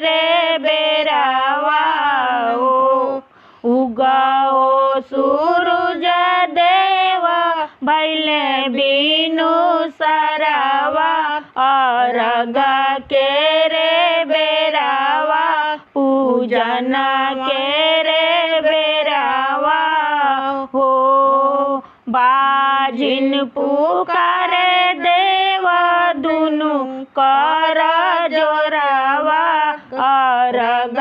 रे बेरावा उगाओ सूरज देव भैले बीनु सरावा अर्घ के रे बेरावा पूजन के रे बेरावा हो बाजिन पुकारे देव दुनु कर जोरावा अर्घ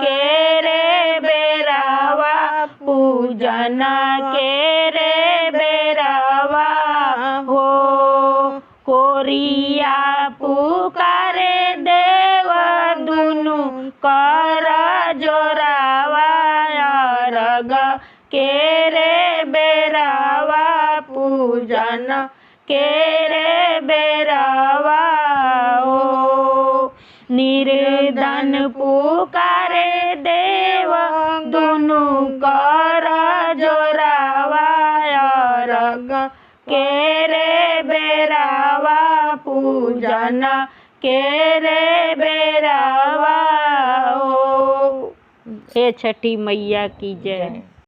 के रे बेरावा पूजन के रे बेरावा हो कोरिया पुकारे देव दुनु कर जोरावा अर्घ के रे बेरावा पूजन के रे बेरावा हो निर्धन पुकारे देव दुनु कर जोरावा अर्घ के रे बेरावा पूजन के रे बेरावा हो। हे छठी मैया की जय।